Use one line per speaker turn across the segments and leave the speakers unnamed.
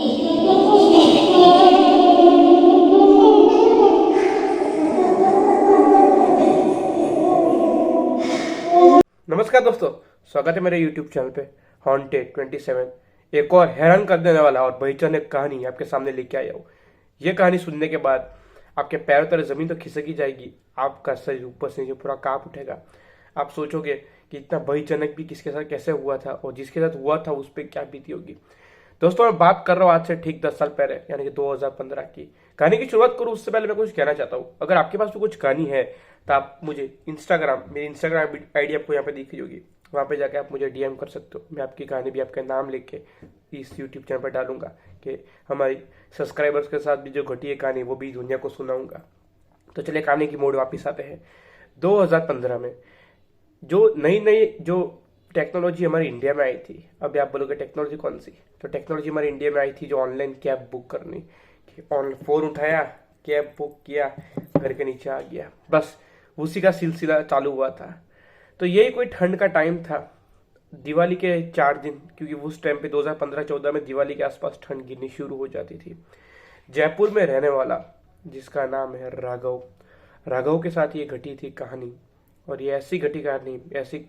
नमस्कार दोस्तों, स्वागत है मेरे YouTube चैनल पे हॉन्टेड 27। एक और हैरान कर देने वाला और भयजनक कहानी आपके सामने लेके आया हूँ। ये कहानी सुनने के बाद आपके पैरों तले जमीन तो खिसक ही जाएगी, आपका शरीर ऊपर से नीचे पूरा कांप उठेगा। आप सोचोगे कि इतना भयजनक भी किसके साथ कैसे हुआ था और जिसके साथ हुआ था उस पर क्या बीती होगी। दोस्तों, मैं बात कर रहा हूँ आज से ठीक 10 साल पहले यानी कि 2015 की। कहानी की शुरुआत करूँ उससे पहले मैं कुछ कहना चाहता हूँ। अगर आपके पास भी कुछ कहानी है तो आप मुझे मेरी इंस्टाग्राम आईडी आपको यहाँ पे दिखी होगी, वहाँ पे जाके आप मुझे डीएम कर सकते हो। मैं आपकी कहानी भी आपका नाम लेके इस यूट्यूब चैनल पर डालूंगा कि हमारी सब्सक्राइबर्स के साथ भी जो घटी है कहानी वो भी दुनिया को सुनाऊंगा। तो चलिए कहानी की मोड़ वापस आते हैं। 2015 में जो नई नई जो टेक्नोलॉजी हमारे इंडिया में आई थी। अभी आप बोलोगे टेक्नोलॉजी कौन सी? तो टेक्नोलॉजी हमारे इंडिया में आई थी जो ऑनलाइन कैब बुक करनी। ऑनलाइन फोन उठाया, कैब बुक किया, घर के नीचे आ गया, बस उसी का सिलसिला चालू हुआ था। तो यही कोई ठंड का टाइम था, दिवाली के 4 दिन, क्योंकि उस टाइम पे 2015-14 में दिवाली के आसपास ठंड गिरनी शुरू हो जाती थी। जयपुर में रहने वाला जिसका नाम है राघव, राघव के साथ ये घटी थी कहानी। और ये ऐसी घटी कहानी, ऐसी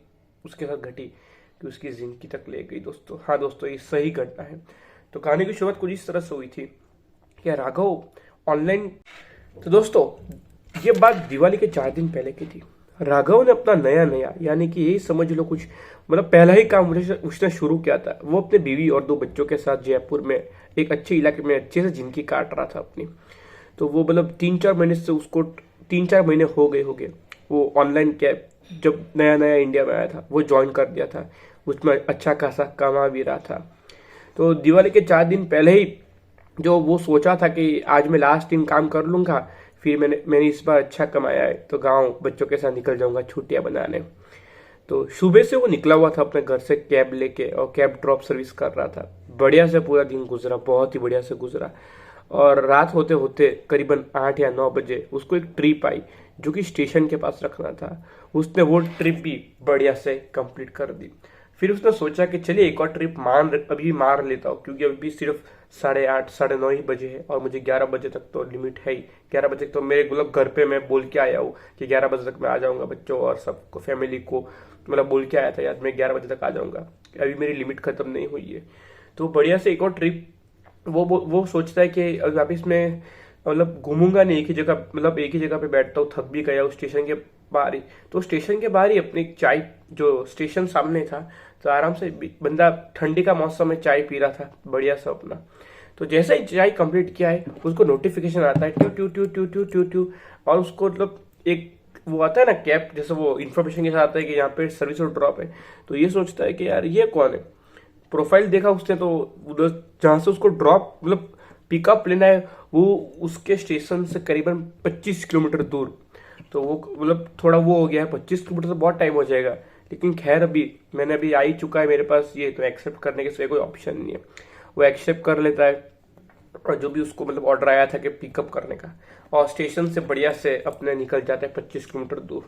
उसके साथ घटी कि उसकी जिंदगी तक ले गई। दोस्तों, हाँ दोस्तों, ये सही घटना है। तो कहानी की शुरुआत कुछ इस तरह से हुई थी कि राघव ऑनलाइन। तो दोस्तों, ये बात दिवाली के 4 दिन पहले की थी। राघव ने अपना नया नया यानी कि यही समझ लो कुछ मतलब पहला ही काम उसने शुरू किया था। वो अपने बीवी और 2 बच्चों के साथ जयपुर में एक अच्छे इलाके में अच्छे से जिंदगी काट रहा था अपनी। तो वो मतलब 3-4 महीने से उसको 3-4 महीने हो गए वो ऑनलाइन कैब जब नया नया इंडिया में आया था वो ज्वाइन कर दिया था। उसमें अच्छा खासा कमा भी रहा था। तो दिवाली के 4 दिन पहले ही जो वो सोचा था कि आज मैं लास्ट दिन काम कर लूंगा, फिर मैंने इस बार अच्छा कमाया है तो गांव बच्चों के साथ निकल जाऊंगा छुट्टियां बनाने। तो सुबह से वो निकला हुआ था अपने घर से कैब लेके और कैब ड्रॉप सर्विस कर रहा था। बढ़िया से पूरा दिन गुजरा, बहुत ही बढ़िया से गुजरा। और रात होते होते करीबन 8 या 9 बजे उसको एक ट्रिप आई जो कि स्टेशन के पास रखना था। उसने वो ट्रिप भी बढ़िया से कंप्लीट कर दी। फिर उसने सोचा कि चलिए एक और ट्रिप अभी मार लेता हूँ, क्योंकि अभी सिर्फ 8:30 9:30 ही बजे है और मुझे 11 बजे तक तो लिमिट है ही। 11 बजे तक तो मेरे मतलब घर पे मैं बोल के आया हूँ कि 11 बजे तक मैं आ जाऊंगा, बच्चों और सबको फैमिली को मतलब बोल के आया था यार मैं 11 बजे तक आ जाऊंगा, अभी मेरी लिमिट खत्म नहीं हुई है। तो बढ़िया से एक और ट्रिप वो सोचता है कि वापिस में मतलब घूमूंगा नहीं, एक ही जगह मतलब एक ही जगह पे बैठता हूँ, थक भी गया उस स्टेशन के बाहर ही। तो स्टेशन के बाहर ही अपनी चाय, जो स्टेशन सामने था, तो आराम से बंदा ठंडी का मौसम में चाय पी रहा था बढ़िया सा अपना। तो जैसे ही चाय कंप्लीट किया है उसको नोटिफिकेशन आता है ट्यू ट्यू ट्यू ट्यू ट्यू ट्यू ट्यू। और उसको मतलब एक वो आता है ना कैब जैसे वो इन्फॉर्मेशन के साथ आता है कि यहाँ पे सर्विस और ड्रॉप है। तो ये सोचता है कि यार ये कौन है। प्रोफाइल देखा उसने तो उधर जहाँ से उसको ड्रॉप मतलब पिकअप लेना है वो उसके स्टेशन से करीबन 25 किलोमीटर दूर। तो वो मतलब थोड़ा वो हो गया है, 25 किलोमीटर तो बहुत टाइम हो जाएगा। लेकिन खैर अभी आ ही चुका है मेरे पास ये, तो एक्सेप्ट करने के सिवा कोई ऑप्शन नहीं है। वो एक्सेप्ट कर लेता है और जो भी उसको मतलब ऑर्डर आया था कि पिकअप करने का, और स्टेशन से बढ़िया से अपने निकल जाता है 25 किलोमीटर दूर।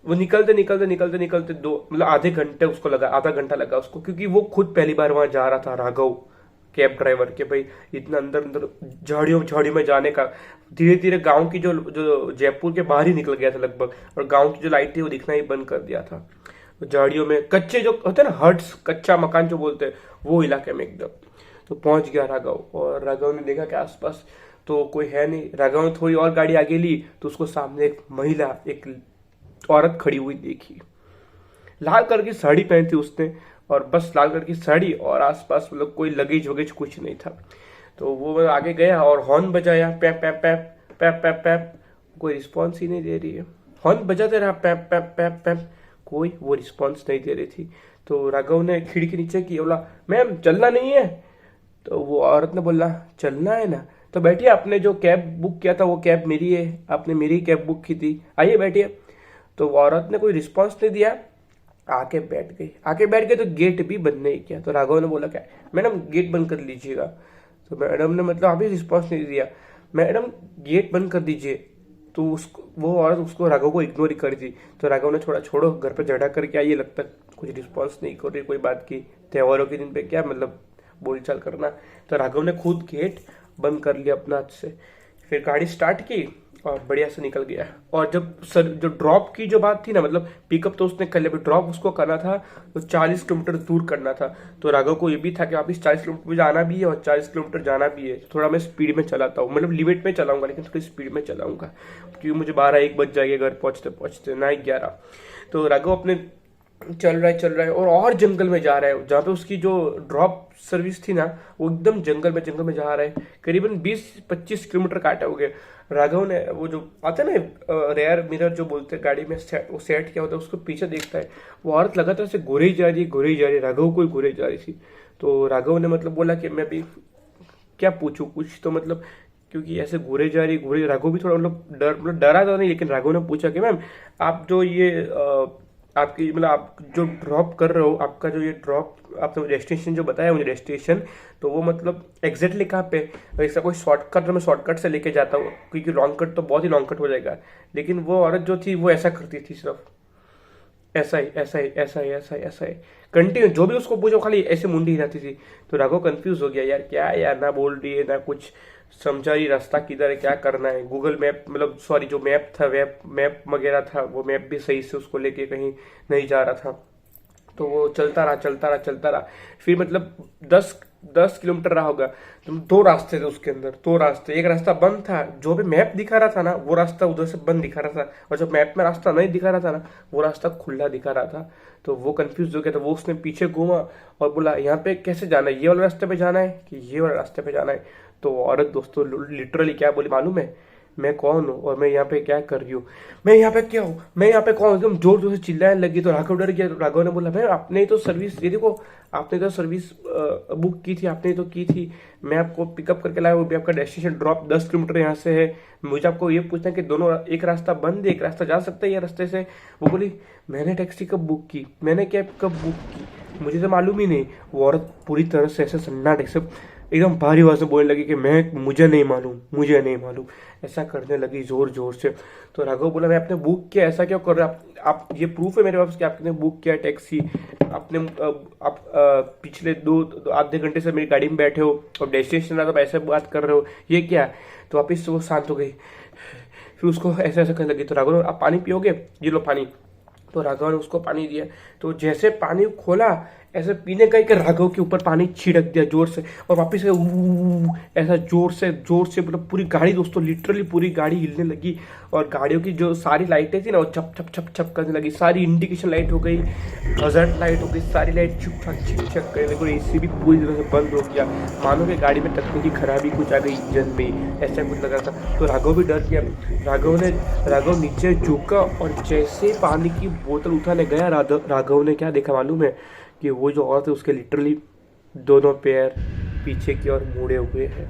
वो निकलते निकलते निकलते निकलते मतलब आधा घंटा लगा उसको, क्योंकि वो खुद पहली बार वहां जा रहा था राघव कैब ड्राइवर के भाई इतना अंदर अंदर झाड़ियों में जाने का। धीरे धीरे गांव की जो जो जयपुर के बाहर ही निकल गया था लगभग, और गांव की जो लाइट थी वो दिखना ही बंद कर दिया था। तो झाड़ियों में कच्चे जो होते हैं ना हट्स, कच्चा मकान जो बोलते हैं, वो इलाके में एकदम। तो पहुंच गया राघव, और राघव ने देखा कि आसपास तो कोई है नहीं। राघव ने थोड़ी और गाड़ी आगे ली तो उसको सामने एक महिला, एक औरत खड़ी हुई देखी। लाल कलर की साड़ी पहनी थी उसने, और बस लाल कलर की साड़ी, और आसपास मतलब कोई लगेज वगेज कुछ नहीं था। तो वो आगे गया और हॉर्न बजाया, पैप पैप पैप पैप पैप पैप। कोई रिस्पॉन्स ही नहीं दे रही है। हॉर्न बजाते रहा, पैप पैप पैप पैप, कोई वो रिस्पॉन्स नहीं दे रही थी। तो राघव ने खिड़की नीचे की, बोला मैम चलना नहीं है? तो वो औरत ने बोला चलना है ना, तो बैठिए, आपने जो कैब बुक किया था वो कैब मेरी है, आपने मेरी कैब बुक की थी, आइए बैठिए। तो औरत ने कोई रिस्पॉन्स नहीं दिया, आके बैठ गई तो गेट भी बंद नहीं किया। तो राघव ने बोला क्या मैडम गेट बंद कर लीजिएगा। तो मैडम ने मतलब अभी रिस्पॉन्स नहीं दिया, मैडम गेट बंद कर दीजिए। तो उसको वो औरत उसको राघव को इग्नोर ही कर दी। तो राघव ने छोड़ा छोड़ो घर पे झगड़ा करके आइए, लगता कुछ रिस्पॉन्स नहीं कर रही कोई बात की, त्योहारों के दिन पे क्या मतलब बोलचाल करना। तो राघव ने खुद गेट बंद कर लिया अपना हाथ से, फिर गाड़ी स्टार्ट की और बढ़िया से निकल गया। और जब सर जो ड्रॉप की जो बात थी ना, मतलब पिकअप तो उसने कर लिया, ड्रॉप उसको करना था तो 40 किलोमीटर दूर करना था। तो राघव को ये भी था कि वापिस 40 किलोमीटर मुझे आना भी है और 40 किलोमीटर जाना भी है। थोड़ा मैं स्पीड में चलाता हूँ, मतलब लिमिट में चलाऊंगा लेकिन थोड़ी स्पीड में चलाऊंगा, क्योंकि मुझे 12-1 बज जाएगा घर पहुँचते पहुँचते, ना 11। तो राघव अपने चल रहा है और जंगल में जा रहा है। जहाँ पे उसकी जो ड्रॉप सर्विस थी ना, वो एकदम जंगल में जा रहा है। करीबन 20-25 किलोमीटर काटे हो गए। राघव ने वो जो आता है ना रेयर मिरर जो बोलते हैं गाड़ी में, वो सेट क्या होता है, उसको पीछे देखता है। वो औरत लगातार से घुरे ही जा रही, राघव को ही घुरे जा रही थी। तो राघव ने मतलब बोला कि मैं भी क्या पूछूं कुछ तो, मतलब क्योंकि ऐसे घूरे राघव भी थोड़ा मतलब डरा था नहीं, लेकिन राघव ने पूछा कि मैम आप जो ये आपकी मतलब आप जो ड्रॉप कर रहे हो, आपका जो ये ड्रॉप आपने डेस्टिनेशन जो बताया मुझे डेस्टिनेशन, तो वो मतलब एग्जैक्टली कहाँ पे, ऐसा कोई शॉर्टकट तो मैं शॉर्टकट से लेके जाता हूँ, क्योंकि लॉन्ग कट तो बहुत ही लॉन्ग कट हो जाएगा। लेकिन वो औरत जो थी वो ऐसा करती थी, सिर्फ ऐसा ही कंटिन्यू जो भी उसको पूछो खाली ऐसे मुंडी हिलाती थी। तो राघव कंफ्यूज हो गया, यार क्या है यार, ना बोल रही है ना कुछ समझा रही, रास्ता किधर है क्या करना है। गूगल मैप मतलब सॉरी जो मैप था मैप वगैरह था, वो मैप भी सही से उसको लेके कहीं नहीं जा रहा था। तो वो चलता रहा। फिर मतलब 10 किलोमीटर रहा होगा। तो 2 रास्ते थे उसके अंदर, 2 रास्ते। एक रास्ता बंद था, जो भी मैप दिखा रहा था ना वो रास्ता उधर से बंद दिखा रहा था, और जो मैप में रास्ता नहीं दिखा रहा था ना वो रास्ता खुला दिखा रहा था। तो वो कंफ्यूज हो गया। तो वो उसने पीछे घूमा और बोला यहाँ पे कैसे जाना है, ये वाले रास्ते पे जाना है कि ये वाले रास्ते पे जाना है। तो औरत दोस्तों लिटरली क्या बोली मालूम है, मैं कौन हूँ और मैं यहाँ पे क्या कर रही हूँ, मैं यहाँ पे क्या हूँ, मैं यहाँ पे कौन हूँ, एकदम जोर जोर से चिल्लाने लगी। तो राघव डर गया। तो राघव ने बोला भाई आपने ही तो सर्विस, ये देखो आपने तो सर्विस बुक की थी, आपने तो की थी, मैं आपको पिकअप करके लाया, वो भी आपका डेस्टिनेशन ड्रॉप 10 किलोमीटर यहाँ से है। मुझे आपको ये पूछना है कि दोनों एक रास्ता बंद है, एक रास्ता जा सकता है ये रास्ते से। वो बोली मैंने टैक्सी कब बुक की, मैंने कैब कब बुक की, मुझे तो मालूम ही नहीं। वो औरत पूरी तरह से ऐसे सन्नाटे से एकदम भारी आवाज में बोलने लगी कि मुझे नहीं मालूम, ऐसा करने लगी जोर जोर से। तो राघव बोला मैं आपने बुक किया, ऐसा क्यों कर रहे आप ये प्रूफ है मेरे पास कि आपने बुक किया टैक्सी, आपने आप पिछले आधे घंटे से मेरी गाड़ी में बैठे हो और डेस्टिनेशन आ तो ऐसे बात कर रहे हो, ये क्या। तो वापिस वो शांत हो गई, फिर उसको ऐसे ऐसे करने लगी। तो राघव आप पानी पियोगे, ये लो पानी। तो राघव ने उसको पानी दिया। तो जैसे पानी खोला ऐसे पीने का कि राघव के ऊपर पानी छिड़क दिया जोर से, और वापस ऐसा जोर से मतलब पूरी गाड़ी दोस्तों लिटरली पूरी गाड़ी हिलने लगी। और गाड़ियों की जो सारी लाइटें थी ना वो छप छप छप छप करने लगी, सारी इंडिकेशन लाइट हो गई, हजर्ट लाइट हो गई, सारी लाइट छुप छक करने लगी। एसी भी पूरी तरह से बंद हो गया, मानो कि गाड़ी में तकनीकी खराबी कुछ आ गई इंजन में, ऐसा कुछ लगा था। तो राघव भी डर गया। राघव नीचे झुका और जैसे पानी की बोतल उठाने गया, राघव ने क्या देखा मालूम है, कि वो जो औरत है उसके लिटरली दोनों पैर पीछे की ओर मुड़े हुए हैं।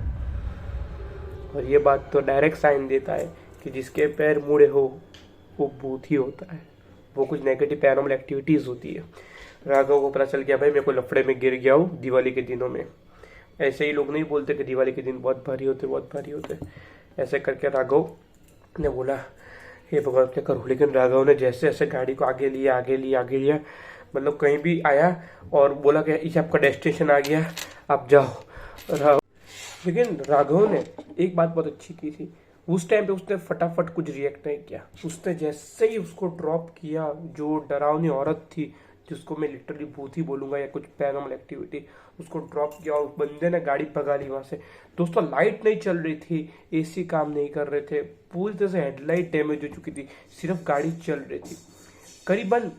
और ये बात तो डायरेक्ट साइन देता है कि जिसके पैर मुड़े हो वो भूत ही होता है, वो कुछ नेगेटिव पैरानॉर्मल एक्टिविटीज होती है। राघव को पता चल गया भाई मैं कोई लफड़े में गिर गया हूँ दिवाली के दिनों में। ऐसे ही लोग नहीं बोलते कि दिवाली के दिन बहुत भारी होते। ऐसे करके राघव ने बोला हे भगवान क्या करूँ। लेकिन राघव ने जैसे ऐसे गाड़ी को आगे लिया, मतलब कहीं भी आया और बोला कि इसे आपका डेस्टिनेशन आ गया, आप जाओ। लेकिन राघव ने एक बात बहुत अच्छी की थी, उस टाइम पे उसने फटाफट कुछ रिएक्ट नहीं किया। उसने जैसे ही उसको ड्रॉप किया, जो डरावनी औरत थी जिसको मैं लिटरली भूत ही बोलूंगा या कुछ पैरानॉर्मल एक्टिविटी, उसको ड्रॉप किया और बंदे ने गाड़ी भगा ली वहां से। दोस्तों लाइट नहीं चल रही थी, एसी काम नहीं कर रहे थे, पूरी तरह से हेडलाइट डैमेज हो चुकी थी, सिर्फ गाड़ी चल रही थी। करीबन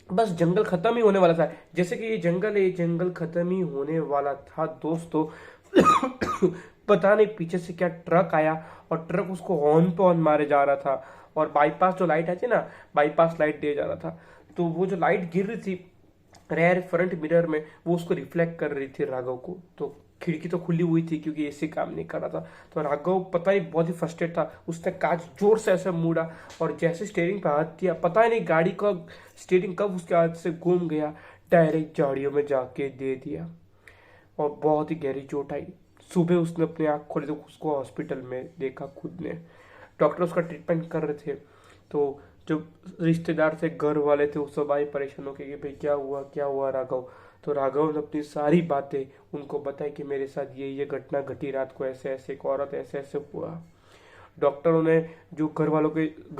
बस जंगल खत्म ही होने वाला था। जैसे कि ये जंगल खत्म ही होने वाला था दोस्तों। पता नहीं पीछे से क्या ट्रक आया और ट्रक उसको हॉर्न पे हॉर्न मारे जा रहा था, और बाईपास जो लाइट आती ना, बाईपास लाइट दिए जा रहा था। तो वो जो लाइट गिर रही थी रेयर फ्रंट मिरर में, वो उसको रिफ्लेक्ट कर रही थी राघव को। तो खिड़की तो खुली हुई थी क्योंकि एसी काम नहीं कर रहा था। तो राघव पता ही बहुत ही फ्रस्ट्रेट था, उसने कांच जोर से ऐसे मुड़ा और जैसे स्टीयरिंग पे हाथ दिया, पता ही नहीं गाड़ी का स्टीयरिंग कब उसके हाथ से घूम गया, डायरेक्ट झाड़ियों में जाके दे दिया और बहुत ही गहरी चोट आई। सुबह उसने अपनी आँख खोली तो उसको हॉस्पिटल में देखा खुद ने, डॉक्टर उसका ट्रीटमेंट कर रहे थे। तो जो रिश्तेदार थे घर वाले थे वो सब आए परेशान होके कि भाई क्या हुआ राघव। तो राघव ने अपनी सारी बातें उनको बताई कि मेरे साथ ये घटना घटी रात को, ऐसे ऐसे एक औरत ऐसे ऐसे हुआ। डॉक्टरों ने जो घर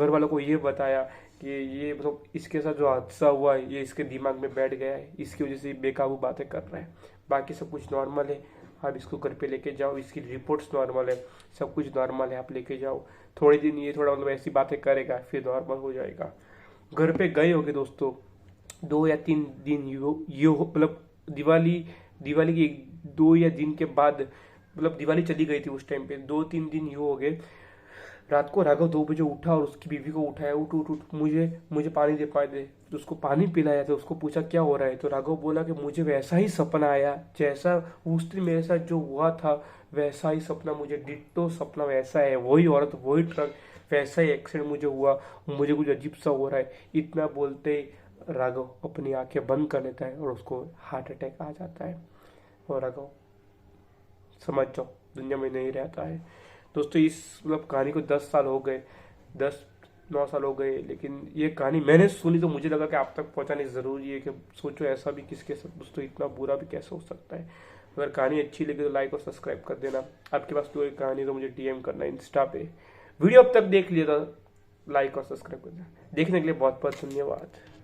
वालों को ये बताया कि ये मतलब इसके साथ जो हादसा हुआ है ये इसके दिमाग में बैठ गया है, इसकी वजह से बेकाबू बातें कर रहा है। बाकी सब कुछ नॉर्मल है, आप इसको घर पे लेके जाओ, इसकी रिपोर्ट्स नॉर्मल है, सब कुछ नॉर्मल है, आप लेके जाओ। थोड़े दिन ये थोड़ा मतलब ऐसी बातें करेगा, फिर नॉर्मल हो जाएगा। घर पे गए होगे दोस्तों, 2 या 3 दिन मतलब दिवाली दिवाली के 2 या दिन के बाद, मतलब दिवाली चली गई थी उस टाइम पे, 2-3 दिन यूँ हो गए। रात को राघव 2 बजे उठा और उसकी बीवी को उठाया, उठ उठ उठ, मुझे पानी दे। तो उसको पानी पिलाया, तो उसको पूछा क्या हो रहा है, तो राघव बोला कि मुझे वैसा ही सपना आया जैसा उस दिन मेरे साथ जो हुआ था, वैसा ही सपना, मुझे डिट्टो सपना वैसा है, वही औरत वही ट्रक, वैसा ही एक्सीडेंट मुझे हुआ, मुझे कुछ अजीब सा हो रहा है। इतना बोलते ही राघव अपनी आंखें बंद कर लेता है और उसको हार्ट अटैक आ जाता है। और राघव समझ जाओ दुनिया में नहीं रहता है। दोस्तों इस मतलब कहानी को 10 साल हो गए, 10-9 साल हो गए, लेकिन ये कहानी मैंने सुनी तो मुझे लगा कि आप तक पहुंचानी ज़रूरी है, कि सोचो ऐसा भी किसके साथ दोस्तों, इतना बुरा भी कैसे हो सकता है। अगर कहानी अच्छी लगी तो लाइक और सब्सक्राइब कर देना। आपके पास कोई कहानी तो मुझे DM करना इंस्टा पे। वीडियो अब तक देख लिया था, लाइक और सब्सक्राइब कर देना। देखने के लिए बहुत बहुत धन्यवाद।